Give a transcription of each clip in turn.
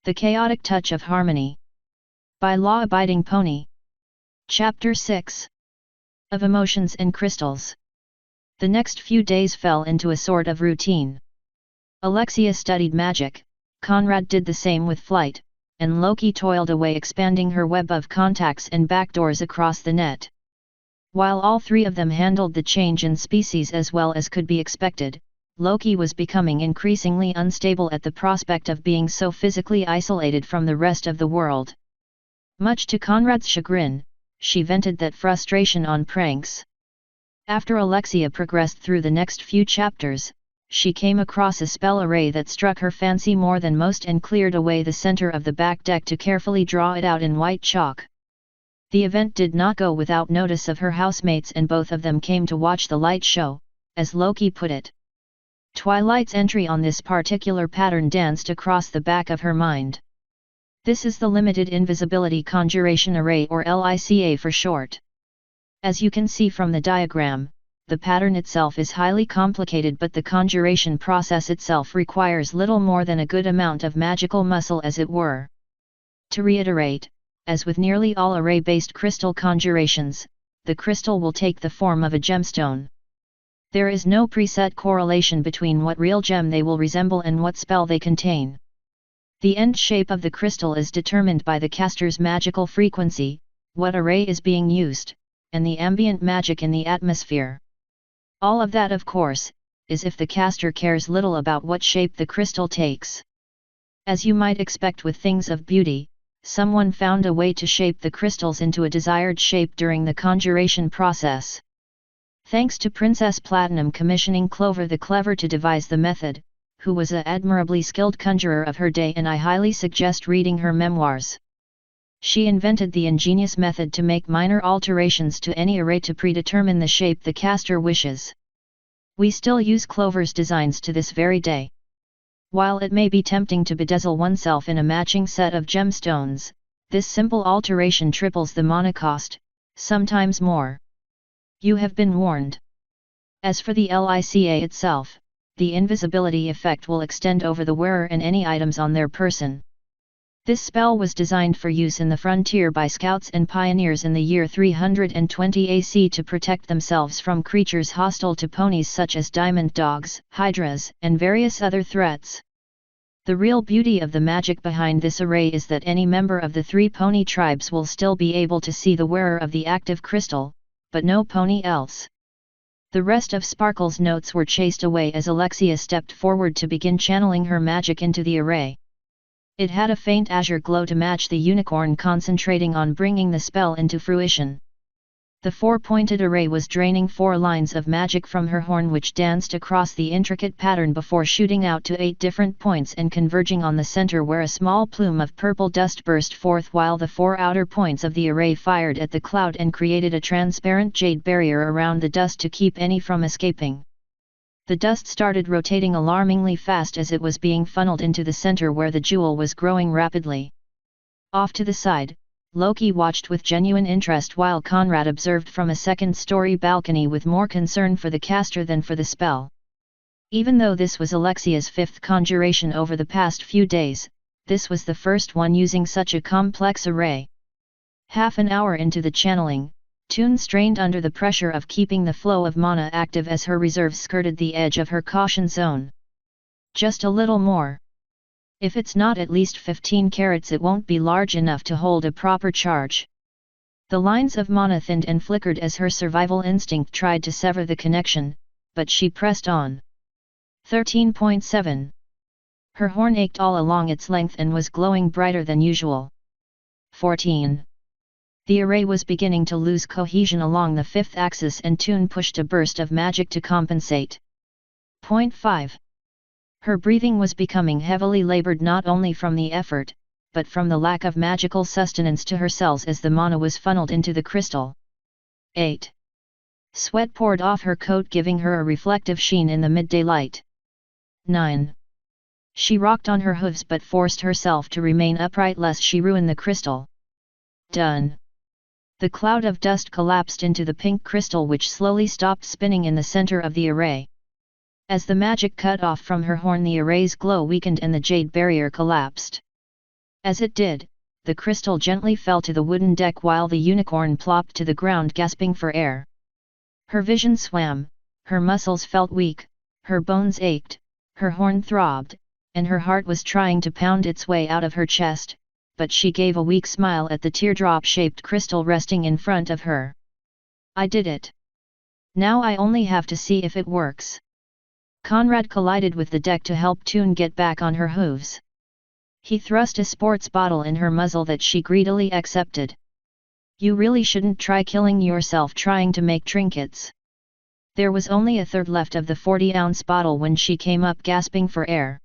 The Chaotic Touch of Harmony. By Law-Abiding Pony. Chapter 6. Of Emotions and Crystals. The next few days fell into a sort of routine. Alexia studied magic, Conrad did the same with flight, and Loki toiled away expanding her web of contacts and backdoors across the net. While all three of them handled the change in species as well as could be expected, Loki was becoming increasingly unstable at the prospect of being so physically isolated from the rest of the world. Much to Conrad's chagrin, she vented that frustration on pranks. After Alexia progressed through the next few chapters, she came across a spell array that struck her fancy more than most and cleared away the center of the back deck to carefully draw it out in white chalk. The event did not go without notice of her housemates, and both of them came to watch the light show, as Loki put it. Twilight's entry on this particular pattern danced across the back of her mind. This is the Limited Invisibility Conjuration Array, or LICA for short. As you can see from the diagram, the pattern itself is highly complicated, but the conjuration process itself requires little more than a good amount of magical muscle, as it were. To reiterate, as with nearly all array-based crystal conjurations, the crystal will take the form of a gemstone. There is no preset correlation between what real gem they will resemble and what spell they contain. The end shape of the crystal is determined by the caster's magical frequency, what array is being used, and the ambient magic in the atmosphere. All of that, of course, is if the caster cares little about what shape the crystal takes. As you might expect with things of beauty, someone found a way to shape the crystals into a desired shape during the conjuration process. Thanks to Princess Platinum commissioning Clover the Clever to devise the method, who was an admirably skilled conjurer of her day, and I highly suggest reading her memoirs. She invented the ingenious method to make minor alterations to any array to predetermine the shape the caster wishes. We still use Clover's designs to this very day. While it may be tempting to bedazzle oneself in a matching set of gemstones, this simple alteration triples the mana cost, sometimes more. You have been warned. As for the LICA itself, the invisibility effect will extend over the wearer and any items on their person. This spell was designed for use in the frontier by scouts and pioneers in the year 320 AC to protect themselves from creatures hostile to ponies such as diamond dogs, hydras, and various other threats. The real beauty of the magic behind this array is that any member of the three pony tribes will still be able to see the wearer of the active crystal, but no pony else. The rest of Sparkle's notes were chased away as Alexia stepped forward to begin channeling her magic into the array. It had a faint azure glow to match the unicorn concentrating on bringing the spell into fruition. The four-pointed array was draining 4 lines of magic from her horn, which danced across the intricate pattern before shooting out to 8 different points and converging on the center, where a small plume of purple dust burst forth, while the 4 outer points of the array fired at the cloud and created a transparent jade barrier around the dust to keep any from escaping. The dust started rotating alarmingly fast as it was being funneled into the center, where the jewel was growing rapidly. Off to the side, Loki watched with genuine interest while Conrad observed from a second-story balcony with more concern for the caster than for the spell. Even though this was Alexia's 5th conjuration over the past few days, this was the first one using such a complex array. Half an hour into the channeling, Toon strained under the pressure of keeping the flow of mana active as her reserves skirted the edge of her caution zone. Just a little more. If it's not at least 15 carats, it won't be large enough to hold a proper charge. The lines of mana thinned and flickered as her survival instinct tried to sever the connection, but she pressed on. 13.7. Her horn ached all along its length and was glowing brighter than usual. 14. The array was beginning to lose cohesion along the 5th axis, and Toon pushed a burst of magic to compensate. 0.5. Her breathing was becoming heavily labored, not only from the effort, but from the lack of magical sustenance to her cells as the mana was funneled into the crystal. 8. Sweat poured off her coat, giving her a reflective sheen in the midday light. 9. She rocked on her hooves but forced herself to remain upright lest she ruin the crystal. Done. The cloud of dust collapsed into the pink crystal, which slowly stopped spinning in the center of the array. As the magic cut off from her horn, the array's glow weakened and the jade barrier collapsed. As it did, the crystal gently fell to the wooden deck while the unicorn plopped to the ground gasping for air. Her vision swam, her muscles felt weak, her bones ached, her horn throbbed, and her heart was trying to pound its way out of her chest, but she gave a weak smile at the teardrop-shaped crystal resting in front of her. I did it. Now I only have to see if it works. Conrad collided with the deck to help Toon get back on her hooves. He thrust a sports bottle in her muzzle that she greedily accepted. You really shouldn't try killing yourself trying to make trinkets. There was only a third left of the 40-ounce bottle when she came up gasping for air.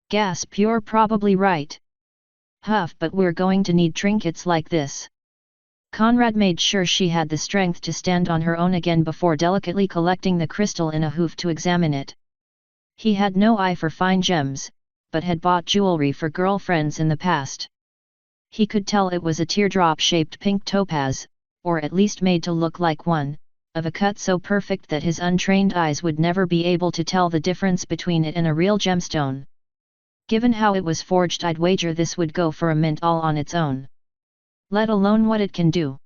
Gasp, you're probably right. Huff, but we're going to need trinkets like this. Conrad made sure she had the strength to stand on her own again before delicately collecting the crystal in a hoof to examine it. He had no eye for fine gems, but had bought jewelry for girlfriends in the past. He could tell it was a teardrop-shaped pink topaz, or at least made to look like one, of a cut so perfect that his untrained eyes would never be able to tell the difference between it and a real gemstone. Given how it was forged, I'd wager this would go for a mint all on its own. Let alone what it can do.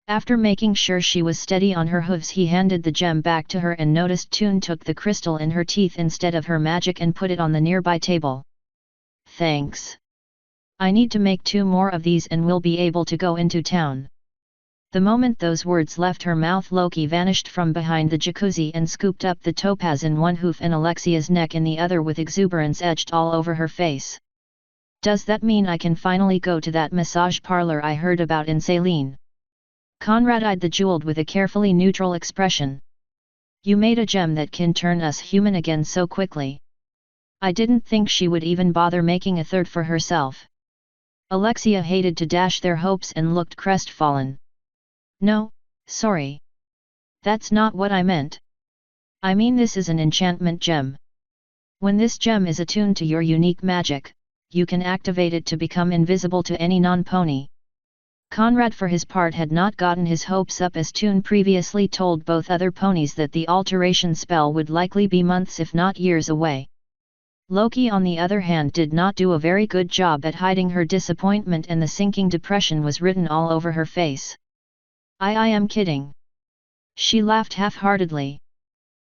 After making sure she was steady on her hooves, he handed the gem back to her and noticed Toon took the crystal in her teeth instead of her magic and put it on the nearby table. Thanks. I need to make 2 more of these and we'll be able to go into town. The moment those words left her mouth, Loki vanished from behind the jacuzzi and scooped up the topaz in one hoof and Alexia's neck in the other with exuberance etched all over her face. Does that mean I can finally go to that massage parlor I heard about in Saline? Conrad eyed the jeweled with a carefully neutral expression. You made a gem that can turn us human again so quickly. I didn't think she would even bother making a third for herself. Alexia hated to dash their hopes and looked crestfallen. No, sorry. That's not what I meant. I mean, this is an enchantment gem. When this gem is attuned to your unique magic, you can activate it to become invisible to any non-pony. Conrad for his part had not gotten his hopes up, as Toon previously told both other ponies that the alteration spell would likely be months if not years away. Loki on the other hand did not do a very good job at hiding her disappointment, and the sinking depression was written all over her face. I am kidding. She laughed half-heartedly.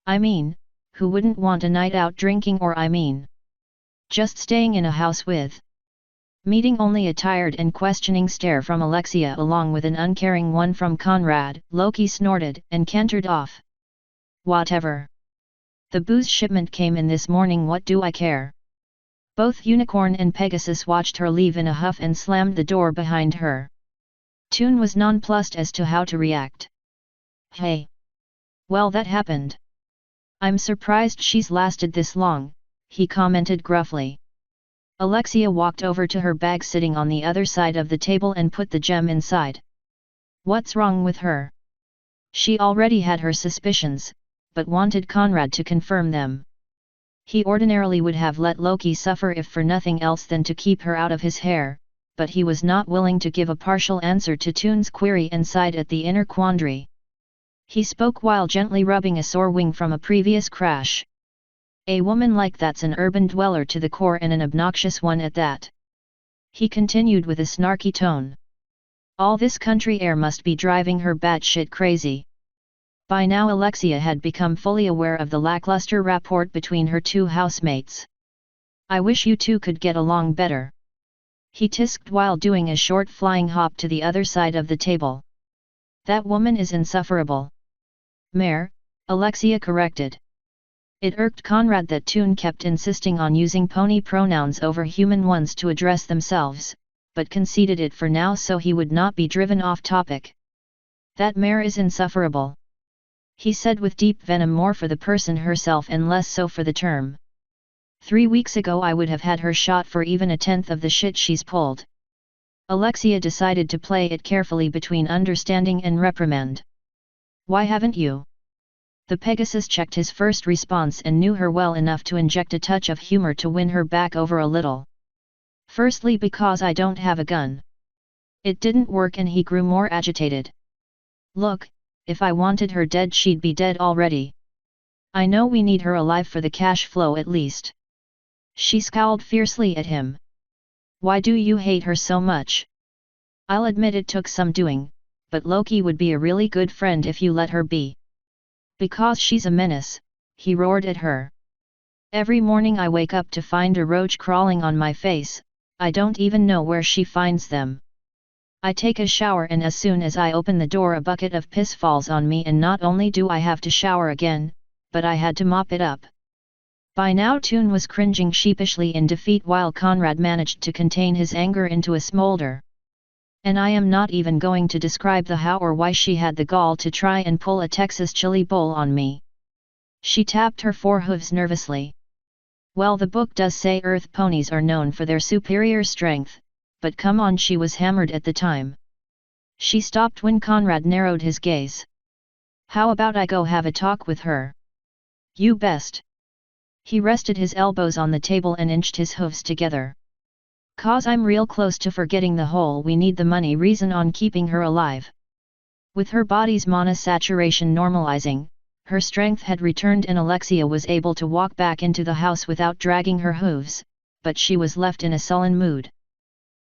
I mean, who wouldn't want a night out drinking, or just staying in a house with? Meeting only a tired and questioning stare from Alexia along with an uncaring one from Conrad, Loki snorted and cantered off. Whatever. The booze shipment came in this morning, what do I care? Both Unicorn and Pegasus watched her leave in a huff and slammed the door behind her. Toon was nonplussed as to how to react. Hey. Well, that happened. I'm surprised she's lasted this long, he commented gruffly. Alexia walked over to her bag sitting on the other side of the table and put the gem inside. What's wrong with her? She already had her suspicions, but wanted Conrad to confirm them. He ordinarily would have let Loki suffer if for nothing else than to keep her out of his hair, but he was not willing to give a partial answer to Toon's query and sighed at the inner quandary. He spoke while gently rubbing a sore wing from a previous crash. A woman like that's an urban dweller to the core, and an obnoxious one at that. He continued with a snarky tone. All this country air must be driving her batshit crazy. By now Alexia had become fully aware of the lackluster rapport between her 2 housemates. I wish you 2 could get along better. He tisked while doing a short flying hop to the other side of the table. That woman is insufferable. Mare, Alexia corrected. It irked Conrad that Toon kept insisting on using pony pronouns over human ones to address themselves, but conceded it for now so he would not be driven off topic. That mare is insufferable, he said with deep venom, more for the person herself and less so for the term. 3 weeks ago I would have had her shot for even a tenth of the shit she's pulled. Alexia decided to play it carefully between understanding and reprimand. Why haven't you? The Pegasus checked his first response and knew her well enough to inject a touch of humor to win her back over a little. Firstly, because I don't have a gun. It didn't work, and he grew more agitated. Look, if I wanted her dead, she'd be dead already. I know we need her alive for the cash flow at least. She scowled fiercely at him. Why do you hate her so much? I'll admit it took some doing, but Loki would be a really good friend if you let her be. Because she's a menace, he roared at her. Every morning I wake up to find a roach crawling on my face, I don't even know where she finds them. I take a shower and as soon as I open the door a bucket of piss falls on me and not only do I have to shower again, but I had to mop it up. By now Toon was cringing sheepishly in defeat while Conrad managed to contain his anger into a smolder. And I am not even going to describe the how or why she had the gall to try and pull a Texas chili bowl on me. She tapped her forehooves nervously. Well, the book does say earth ponies are known for their superior strength, but come on, she was hammered at the time. She stopped when Conrad narrowed his gaze. How about I go have a talk with her? You best. He rested his elbows on the table and inched his hooves together. Cause I'm real close to forgetting the whole we need the money reason on keeping her alive. With her body's monosaturation normalizing, her strength had returned and Alexia was able to walk back into the house without dragging her hooves, but she was left in a sullen mood.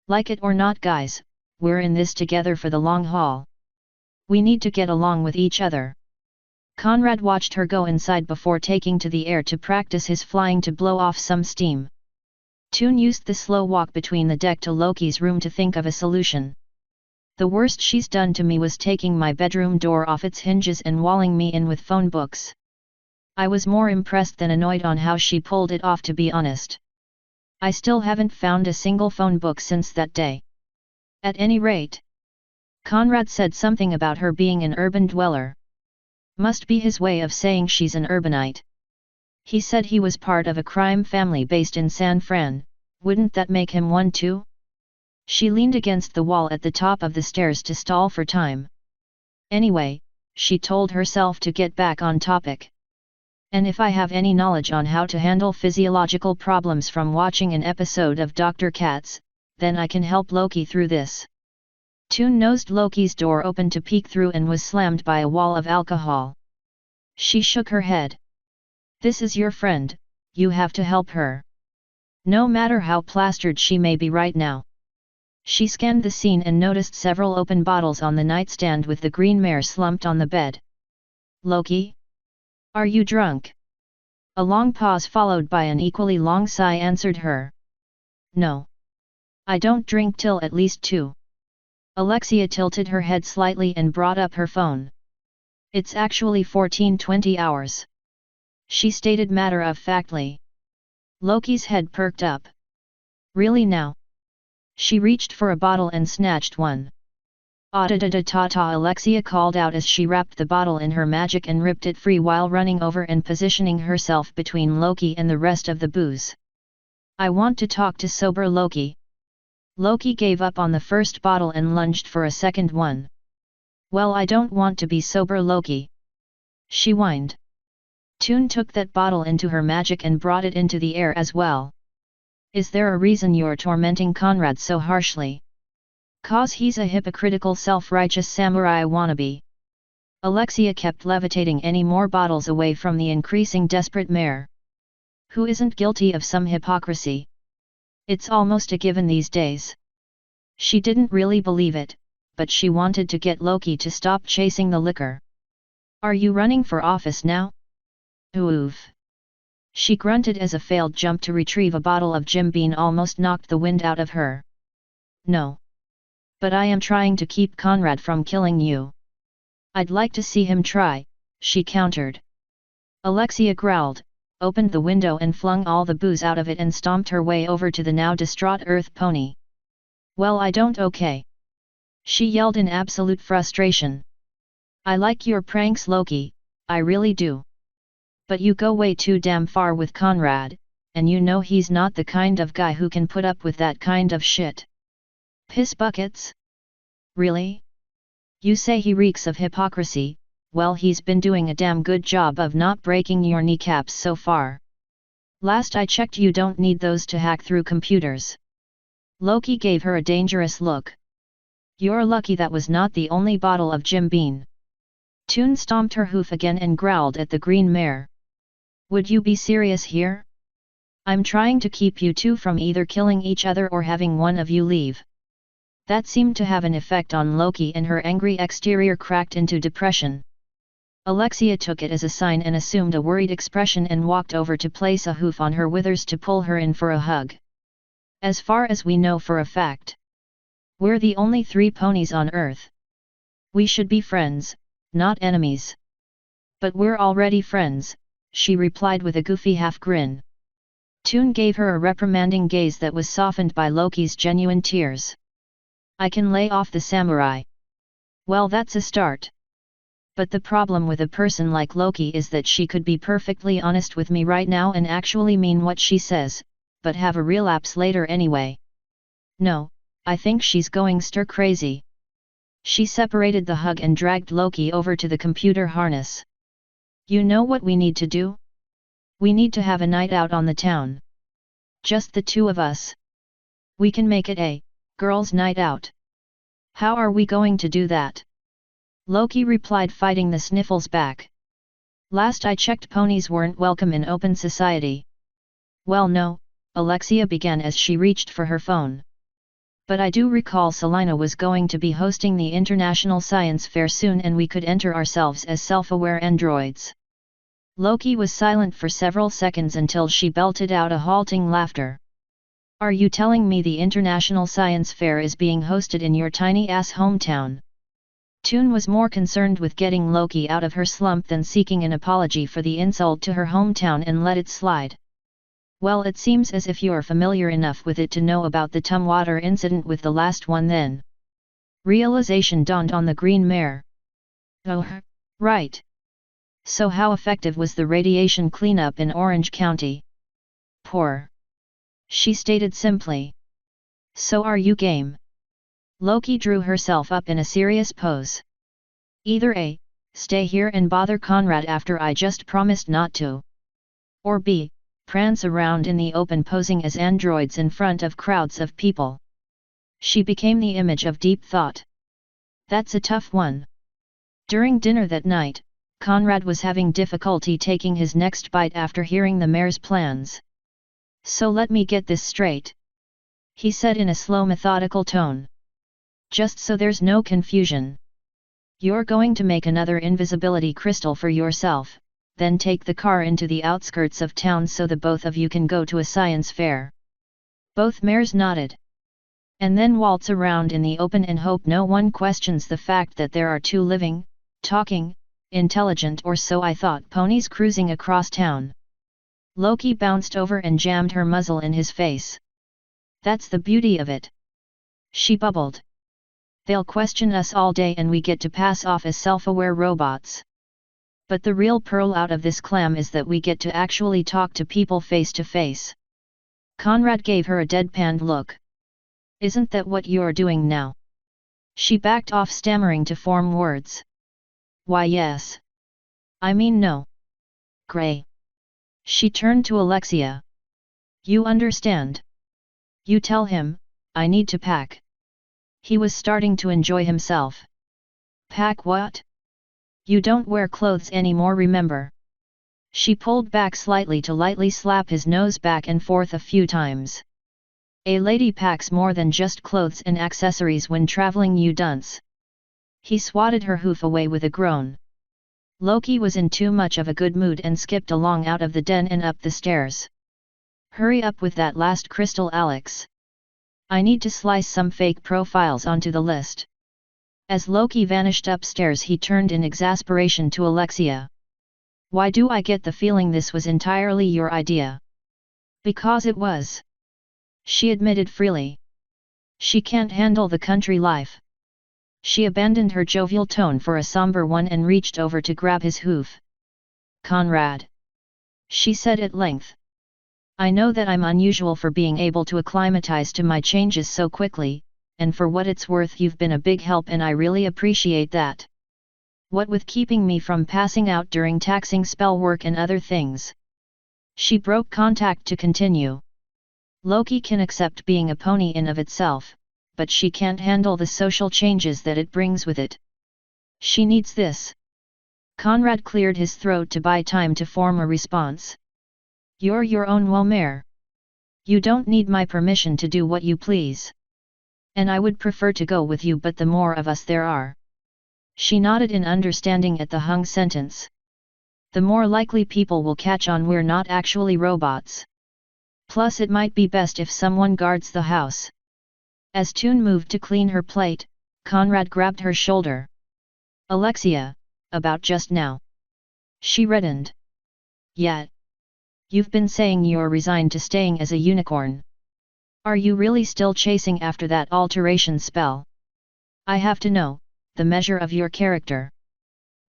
Like it or not guys, we're in this together for the long haul. We need to get along with each other. Conrad watched her go inside before taking to the air to practice his flying to blow off some steam. Toon used the slow walk between the deck to Loki's room to think of a solution. The worst she's done to me was taking my bedroom door off its hinges and walling me in with phone books. I was more impressed than annoyed on how she pulled it off, to be honest. I still haven't found a single phone book since that day. At any rate, Conrad said something about her being an urban dweller. Must be his way of saying she's an urbanite. He said he was part of a crime family based in San Fran, wouldn't that make him one too? She leaned against the wall at the top of the stairs to stall for time. Anyway, she told herself to get back on topic. And if I have any knowledge on how to handle physiological problems from watching an episode of Dr. Katz, then I can help Loki through this. Toon nosed Loki's door open to peek through and was slammed by a wall of alcohol. She shook her head. This is your friend, you have to help her. No matter how plastered she may be right now. She scanned the scene and noticed several open bottles on the nightstand with the green mare slumped on the bed. Loki? Are you drunk? A long pause followed by an equally long sigh answered her. No. I don't drink till at least 2. Alexia tilted her head slightly and brought up her phone. It's actually 14:20 hours. She stated matter-of-factly. Loki's head perked up. Really now? She reached for a bottle and snatched one. "Ah-da-da-da-ta-ta," Alexia called out as she wrapped the bottle in her magic and ripped it free while running over and positioning herself between Loki and the rest of the booze. "I want to talk to sober Loki." Loki gave up on the first bottle and lunged for a second one. "Well, I don't want to be sober Loki," she whined. Toon took that bottle into her magic and brought it into the air as well. "Is there a reason you're tormenting Conrad so harshly? 'Cause he's a hypocritical self-righteous samurai wannabe." Alexia kept levitating any more bottles away from the increasing desperate mare. Who isn't guilty of some hypocrisy? It's almost a given these days. She didn't really believe it, but she wanted to get Loki to stop chasing the liquor. "Are you running for office now?" "Oof." She grunted as a failed jump to retrieve a bottle of Jim Beam almost knocked the wind out of her. "No. But I am trying to keep Conrad from killing you." "I'd like to see him try," she countered. Alexia growled, opened the window and flung all the booze out of it and stomped her way over to the now distraught earth pony. "Well, I don't okay," she yelled in absolute frustration. "I like your pranks, Loki, I really do. But you go way too damn far with Conrad, and you know he's not the kind of guy who can put up with that kind of shit." "Piss buckets? Really? You say he reeks of hypocrisy? Well, he's been doing a damn good job of not breaking your kneecaps so far. Last I checked you don't need those to hack through computers." Loki gave her a dangerous look. "You're lucky that was not the only bottle of Jim Beam." Toon stomped her hoof again and growled at the green mare. "Would you be serious here? I'm trying to keep you two from either killing each other or having one of you leave. That seemed to have an effect on Loki, and her angry exterior cracked into depression. Alexia took it as a sign and assumed a worried expression and walked over to place a hoof on her withers to pull her in for a hug. As far as we know for a fact, we're the only 3 ponies on Earth. We should be friends, not enemies. But we're already friends, she replied with a goofy half grin. Toon gave her a reprimanding gaze that was softened by Loki's genuine tears. I can lay off the samurai. Well, that's a start. But the problem with a person like Loki is that she could be perfectly honest with me right now and actually mean what she says, but have a relapse later anyway. No, I think she's going stir crazy. She separated the hug and dragged Loki over to the computer harness. You know what we need to do? We need to have a night out on the town. Just the 2 of us. We can make it a girls' night out. How are we going to do that? Loki replied, fighting the sniffles back. Last I checked, ponies weren't welcome in open society. Well, no, Alexia began as she reached for her phone. But I do recall Selina was going to be hosting the International Science Fair soon, and we could enter ourselves as self-aware androids. Loki was silent for several seconds until she belted out a halting laughter. Are you telling me the International Science Fair is being hosted in your tiny-ass hometown? Toon was more concerned with getting Loki out of her slump than seeking an apology for the insult to her hometown and let it slide. Well, it seems as if you're familiar enough with it to know about the Tumwater incident with the last one then. Realization dawned on the green mare. Oh, right. So how effective was the radiation cleanup in Orange County? Poor. She stated simply. So are you game? Loki drew herself up in a serious pose. Either A, stay here and bother Conrad after I just promised not to. Or B, prance around in the open posing as androids in front of crowds of people. She became the image of deep thought. That's a tough one. During dinner that night, Conrad was having difficulty taking his next bite after hearing the mayor's plans. So let me get this straight, he said in a slow, methodical tone. Just so there's no confusion. You're going to make another invisibility crystal for yourself, then take the car into the outskirts of town so the both of you can go to a science fair. Both mayors nodded. And then waltz around in the open and hope no one questions the fact that there are 2 living, talking, intelligent, or so I thought, ponies cruising across town. Loki bounced over and jammed her muzzle in his face. That's the beauty of it, she bubbled. They'll question us all day and we get to pass off as self-aware robots. But the real pearl out of this clam is that we get to actually talk to people face to face. Conrad gave her a deadpanned look. Isn't that what you're doing now? She backed off, stammering to form words. Why, yes. I mean, no. Gray. She turned to Alexia. You understand? You tell him, I need to pack. He was starting to enjoy himself. Pack what? You don't wear clothes anymore, remember? She pulled back slightly to lightly slap his nose back and forth a few times. A lady packs more than just clothes and accessories when traveling, you dunce. He swatted her hoof away with a groan. Loki was in too much of a good mood and skipped along out of the den and up the stairs. Hurry up with that last crystal, Alex. I need to slice some fake profiles onto the list. As Loki vanished upstairs, he turned in exasperation to Alexia. Why do I get the feeling this was entirely your idea? Because it was. She admitted freely. She can't handle the country life. She abandoned her jovial tone for a somber one and reached over to grab his hoof. Conrad, she said at length. I know that I'm unusual for being able to acclimatize to my changes so quickly, and for what it's worth, you've been a big help and I really appreciate that. What with keeping me from passing out during taxing spell work and other things. She broke contact to continue. Loki can accept being a pony in of itself, but she can't handle the social changes that it brings with it. She needs this. Conrad cleared his throat to buy time to form a response. You're your own woe mare, You don't need my permission to do what you please. And I would prefer to go with you, but the more of us there are. She nodded in understanding at the hung sentence. The more likely people will catch on we're not actually robots. Plus it might be best if someone guards the house. As Toon moved to clean her plate, Conrad grabbed her shoulder. Alexia, about just now. She reddened. Yet. You've been saying you're resigned to staying as a unicorn. Are you really still chasing after that alteration spell? I have to know, the measure of your character.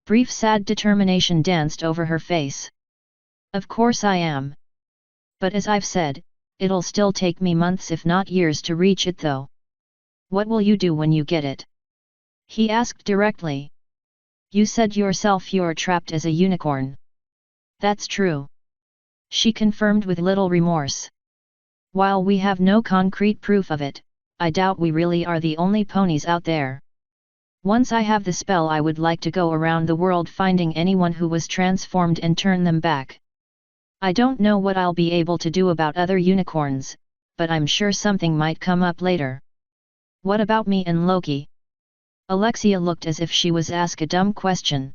Brief sad determination danced over her face. Of course I am. But as I've said, it'll still take me months if not years to reach it though. What will you do when you get it? He asked directly. You said yourself you're trapped as a unicorn. That's true. She confirmed with little remorse. While we have no concrete proof of it, I doubt we really are the only ponies out there. Once I have the spell, I would like to go around the world finding anyone who was transformed and turn them back. I don't know what I'll be able to do about other unicorns, but I'm sure something might come up later. What about me and Loki? Alexia looked as if she was asked a dumb question.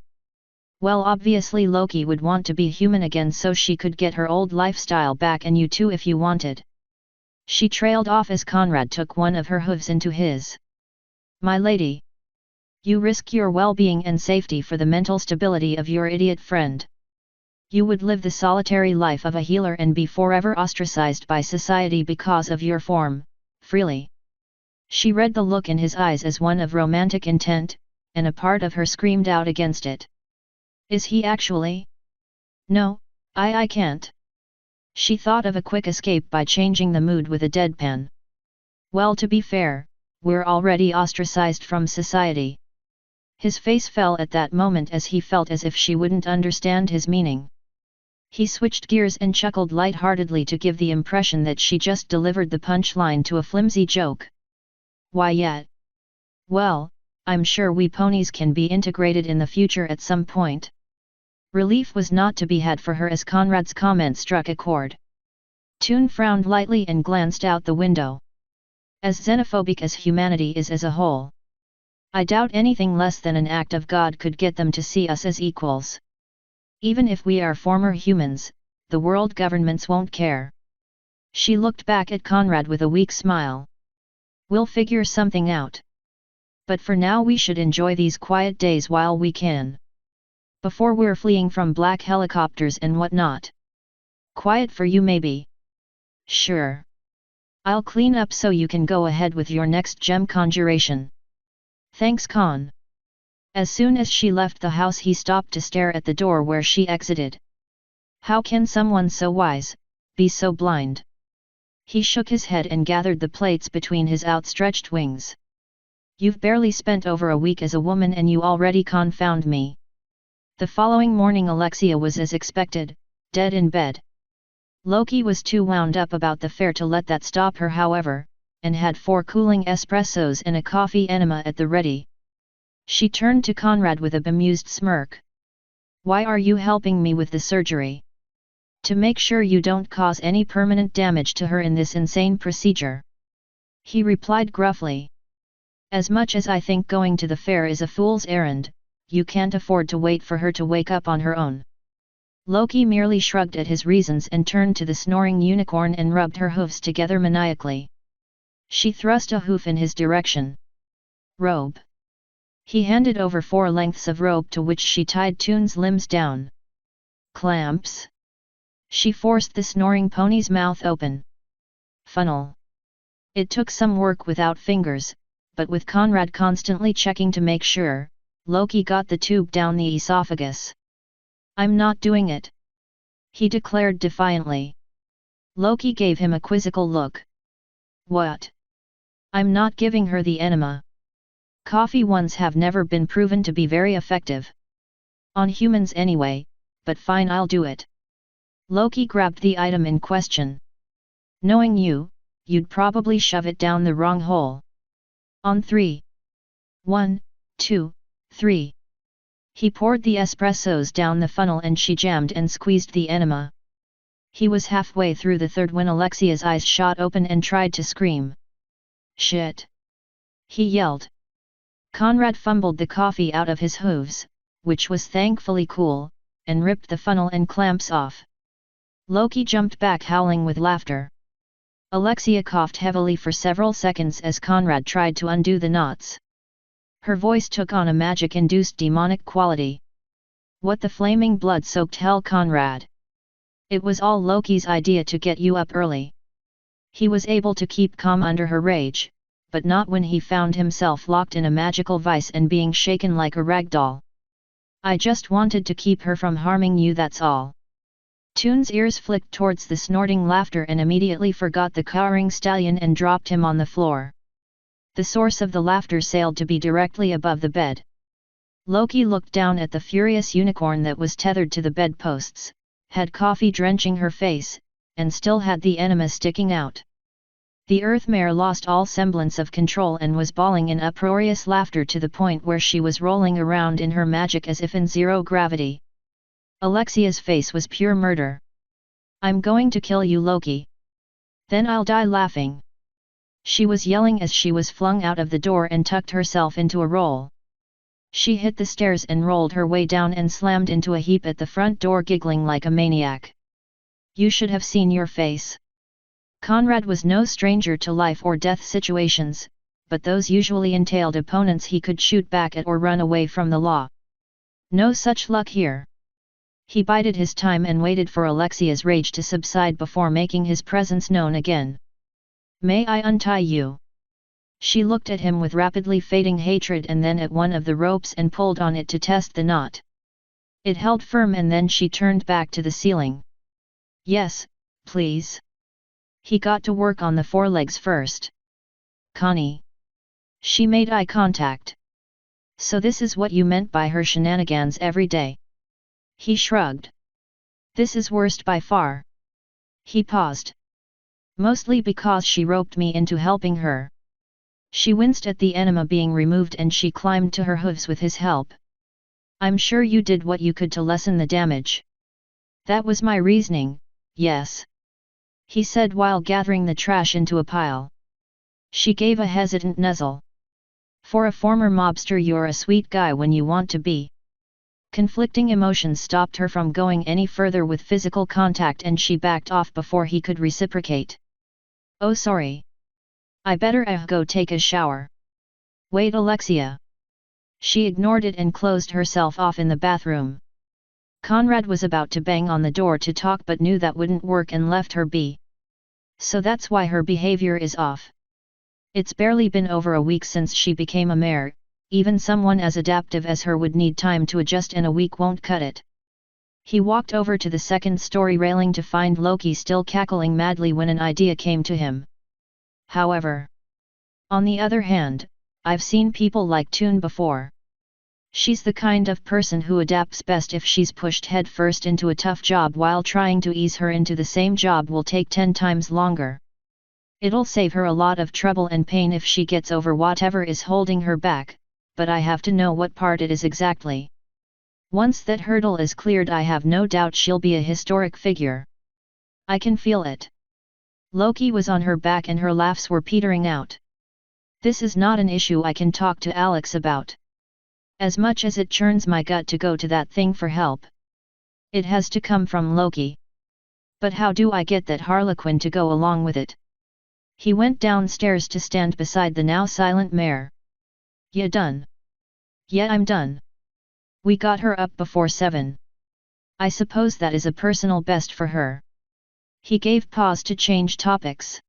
Well, obviously Loki would want to be human again so she could get her old lifestyle back, and you too if you wanted. She trailed off as Conrad took one of her hooves into his. My lady. You risk your well-being and safety for the mental stability of your idiot friend. You would live the solitary life of a healer and be forever ostracized by society because of your form, freely. She read the look in his eyes as one of romantic intent, and a part of her screamed out against it. Is he actually? No, I can't. She thought of a quick escape by changing the mood with a deadpan. Well, to be fair, we're already ostracized from society. His face fell at that moment as he felt as if she wouldn't understand his meaning. He switched gears and chuckled light-heartedly to give the impression that she just delivered the punchline to a flimsy joke. Why yet? Well, I'm sure we ponies can be integrated in the future at some point. Relief was not to be had for her as Conrad's comment struck a chord. Toon frowned lightly and glanced out the window. As xenophobic as humanity is as a whole, I doubt anything less than an act of God could get them to see us as equals. Even if we are former humans, the world governments won't care. She looked back at Conrad with a weak smile. We'll figure something out. But for now we should enjoy these quiet days while we can. Before we're fleeing from black helicopters and whatnot. Quiet for you maybe. Sure. I'll clean up so you can go ahead with your next gem conjuration. Thanks, Con. As soon as she left the house, he stopped to stare at the door where she exited. How can someone so wise be so blind? He shook his head and gathered the plates between his outstretched wings. You've barely spent over a week as a woman and you already confound me. The following morning Alexia was as expected, dead in bed. Loki was too wound up about the fair to let that stop her, however, and had 4 cooling espressos and a coffee enema at the ready. She turned to Conrad with a bemused smirk. Why are you helping me with the surgery? To make sure you don't cause any permanent damage to her in this insane procedure. He replied gruffly. As much as I think going to the fair is a fool's errand, you can't afford to wait for her to wake up on her own. Loki merely shrugged at his reasons and turned to the snoring unicorn and rubbed her hooves together maniacally. She thrust a hoof in his direction. Robe. He handed over 4 lengths of rope to which she tied Toon's limbs down. Clamps. She forced the snoring pony's mouth open. Funnel. It took some work without fingers, but with Conrad constantly checking to make sure, Loki got the tube down the esophagus. I'm not doing it, he declared defiantly. Loki gave him a quizzical look. What? I'm not giving her the enema. Coffee ones have never been proven to be very effective. On humans anyway, but fine, I'll do it. Loki grabbed the item in question. Knowing you, you'd probably shove it down the wrong hole. On 3. 1, 2, 3. He poured the espressos down the funnel and she jammed and squeezed the enema. He was halfway through the third when Alexia's eyes shot open and tried to scream. "Shit!" he yelled. Conrad fumbled the coffee out of his hooves, which was thankfully cool, and ripped the funnel and clamps off. Loki jumped back howling with laughter. Alexia coughed heavily for several seconds as Conrad tried to undo the knots. Her voice took on a magic-induced demonic quality. "What the flaming blood-soaked hell, Conrad? It was all Loki's idea to get you up early." He was able to keep calm under her rage, but not when he found himself locked in a magical vice and being shaken like a rag doll. "I just wanted to keep her from harming you, that's all." Toon's ears flicked towards the snorting laughter and immediately forgot the cowering stallion and dropped him on the floor. The source of the laughter sailed to be directly above the bed. Loki looked down at the furious unicorn that was tethered to the bedposts, had coffee drenching her face, and still had the enema sticking out. The Earth Mare lost all semblance of control and was bawling in uproarious laughter to the point where she was rolling around in her magic as if in zero gravity. Alexia's face was pure murder. "I'm going to kill you, Loki. Then I'll die laughing." She was yelling as she was flung out of the door and tucked herself into a roll. She hit the stairs and rolled her way down and slammed into a heap at the front door, giggling like a maniac. "You should have seen your face." Conrad was no stranger to life or death situations, but those usually entailed opponents he could shoot back at or run away from the law. No such luck here. He bided his time and waited for Alexia's rage to subside before making his presence known again. "May I untie you?" She looked at him with rapidly fading hatred and then at one of the ropes and pulled on it to test the knot. It held firm and then she turned back to the ceiling. "Yes, please." He got to work on the forelegs first. "Connie." She made eye contact. "So this is what you meant by her shenanigans every day?" He shrugged. "This is worst by far." He paused. "Mostly because she roped me into helping her." She winced at the enema being removed and she climbed to her hooves with his help. "I'm sure you did what you could to lessen the damage." "That was my reasoning, yes," he said while gathering the trash into a pile. She gave a hesitant nuzzle. "For a former mobster, you're a sweet guy when you want to be." Conflicting emotions stopped her from going any further with physical contact and she backed off before he could reciprocate. "Oh, sorry. I better go take a shower." "Wait, Alexia." She ignored it and closed herself off in the bathroom. Conrad was about to bang on the door to talk but knew that wouldn't work and left her be. So that's why her behavior is off. It's barely been over a week since she became a mare. Even someone as adaptive as her would need time to adjust and a week won't cut it. He walked over to the second-story railing to find Loki still cackling madly when an idea came to him. However, on the other hand, I've seen people like Toon before. She's the kind of person who adapts best if she's pushed headfirst into a tough job, while trying to ease her into the same job will take 10 times longer. It'll save her a lot of trouble and pain if she gets over whatever is holding her back, but I have to know what part it is exactly. Once that hurdle is cleared, I have no doubt she'll be a historic figure. I can feel it." Loki was on her back and her laughs were petering out. "This is not an issue I can talk to Alex about. As much as it churns my gut to go to that thing for help, it has to come from Loki. But how do I get that Harlequin to go along with it?" He went downstairs to stand beside the now silent mare. "Ya done?" "Yeah, I'm done. We got her up before 7. I suppose that is a personal best for her." He gave pause to change topics.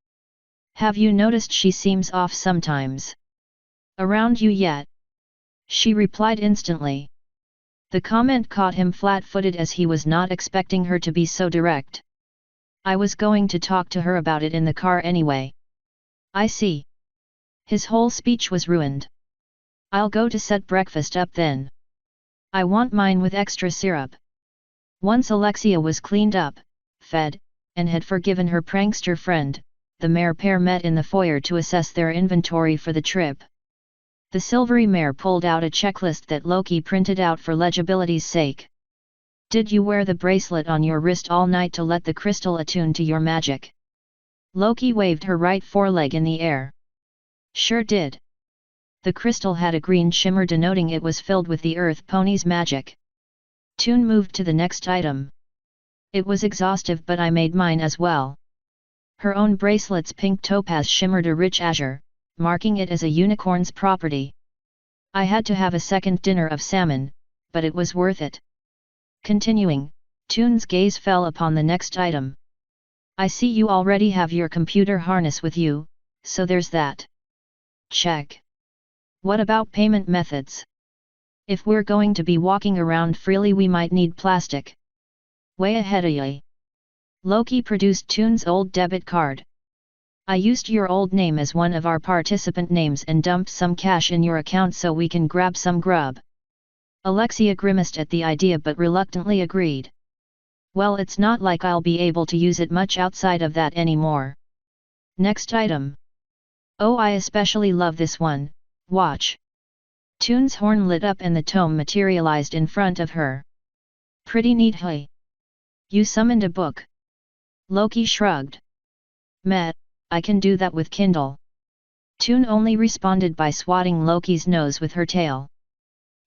"Have you noticed she seems off sometimes? Around you yet?" She replied instantly. The comment caught him flat-footed as he was not expecting her to be so direct. "I was going to talk to her about it in the car anyway." "I see." His whole speech was ruined. "I'll go to set breakfast up then. I want mine with extra syrup." Once Alexia was cleaned up, fed, and had forgiven her prankster friend, the mare pair met in the foyer to assess their inventory for the trip. The silvery mare pulled out a checklist that Loki printed out for legibility's sake. Did you wear the bracelet on your wrist all night to let the crystal attune to your magic? Loki waved her right foreleg in the air. Sure did. The crystal had a green shimmer denoting it was filled with the earth pony's magic. Toon moved to the next item. It was exhaustive, but I made mine as well. Her own bracelet's pink topaz shimmered a rich azure, marking it as a unicorn's property. I had to have a second dinner of salmon, but it was worth it. Continuing, Toon's gaze fell upon the next item. I see you already have your computer harness with you, so there's that. Check. What about payment methods? If we're going to be walking around freely, we might need plastic. Way ahead of ye. Loki produced Toon's old debit card. I used your old name as one of our participant names and dumped some cash in your account so we can grab some grub. Alexia grimaced at the idea but reluctantly agreed. Well, it's not like I'll be able to use it much outside of that anymore. Next item. Oh, I especially love this one, watch. Toon's horn lit up and the tome materialized in front of her. Pretty neat, hey? You summoned a book. Loki shrugged. Meh, I can do that with Kindle. Toon only responded by swatting Loki's nose with her tail.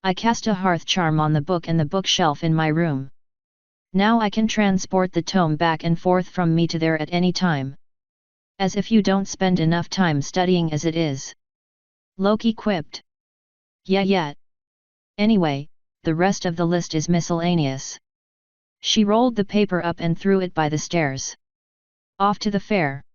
I cast a hearth charm on the book and the bookshelf in my room. Now I can transport the tome back and forth from me to there at any time. As if you don't spend enough time studying as it is. Loki quipped. Yeah. Anyway, the rest of the list is miscellaneous. She rolled the paper up and threw it by the stairs. Off to the fair.